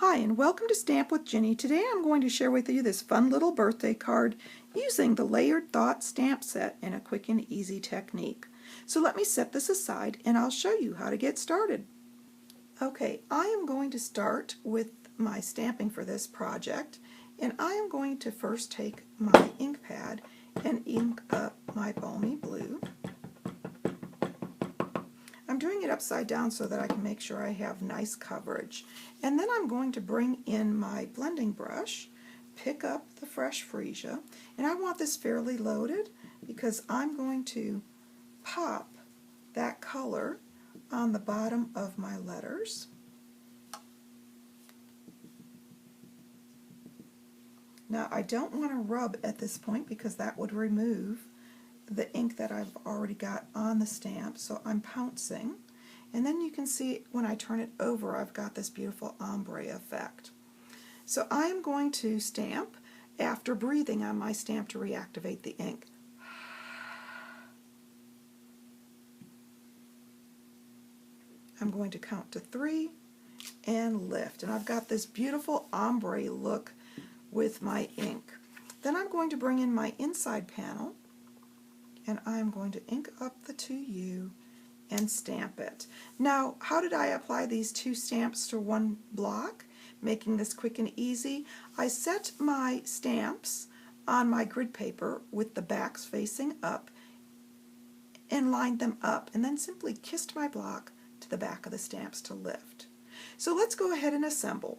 Hi, and welcome to Stamp with Ginny. Today I'm going to share with you this fun little birthday card using the Layered Thought stamp set in a quick and easy technique. So let me set this aside and I'll show you how to get started. Okay, I am going to start with my stamping for this project, and I am going to first take my ink pad and ink up my balmy blue. I'm doing it upside down so that I can make sure I have nice coverage. And then I'm going to bring in my blending brush, pick up the fresh freesia, and I want this fairly loaded because I'm going to pop that color on the bottom of my letters. Now I don't want to rub at this point because that would remove the ink that I've already got on the stamp, so I'm pouncing, and then you can see when I turn it over I've got this beautiful ombre effect. So I am going to stamp after breathing on my stamp to reactivate the ink. I'm going to count to 3 and lift, and I've got this beautiful ombre look with my ink. Then I'm going to bring in my inside panel and I'm going to ink up the 2U and stamp it. Now, how did I apply these two stamps to one block, making this quick and easy? I set my stamps on my grid paper with the backs facing up and lined them up, and then simply kissed my block to the back of the stamps to lift. So let's go ahead and assemble.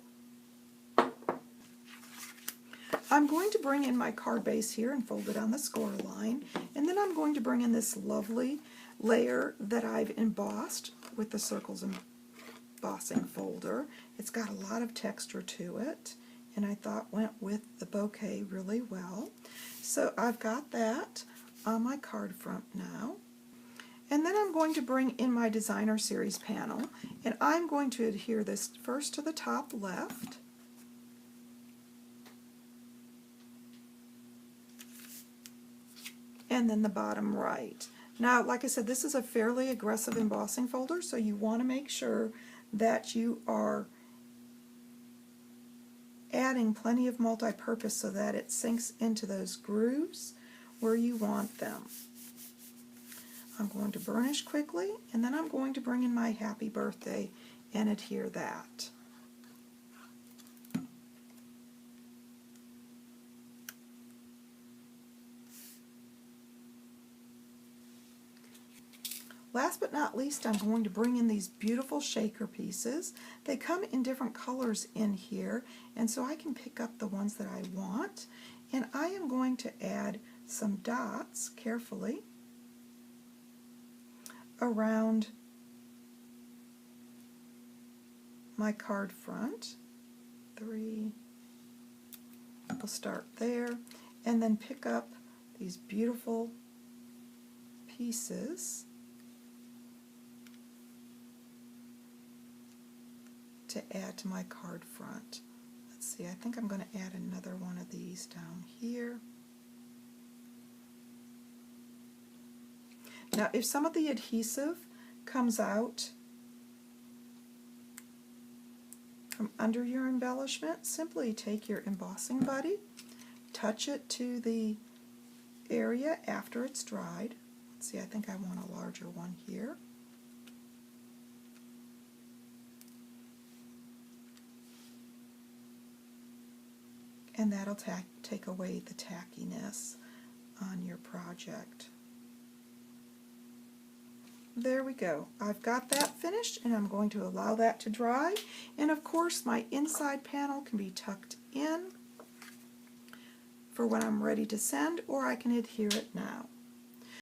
I'm going to bring in my card base here and fold it on the score line, and then I'm going to bring in this lovely layer that I've embossed with the circles embossing folder. It's got a lot of texture to it, and I thought went with the bouquet really well. So I've got that on my card front now. And then I'm going to bring in my Designer Series panel, and I'm going to adhere this first to the top left, and then the bottom right. Now, like I said, this is a fairly aggressive embossing folder, so you want to make sure that you are adding plenty of multi-purpose so that it sinks into those grooves where you want them. I'm going to burnish quickly, and then I'm going to bring in my Happy Birthday and adhere that. Last but not least, I'm going to bring in these beautiful shaker pieces. They come in different colors in here, and so I can pick up the ones that I want. And I am going to add some dots carefully around my card front. 3. We'll start there, and then pick up these beautiful pieces to add to my card front. Let's see, I think I'm going to add another one of these down here. Now, if some of the adhesive comes out from under your embellishment, simply take your embossing buddy, touch it to the area after it's dried. Let's see, I think I want a larger one here. And that'll take away the tackiness on your project. There we go. I've got that finished, and I'm going to allow that to dry. And of course, my inside panel can be tucked in for when I'm ready to send, or I can adhere it now.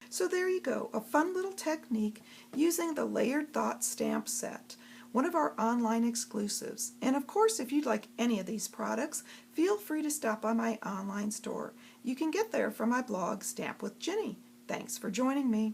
So there you go, a fun little technique using the Layered Thought stamp set, one of our online exclusives. And of course, if you'd like any of these products, feel free to stop by my online store. You can get there from my blog, Stamp with Ginny. Thanks for joining me.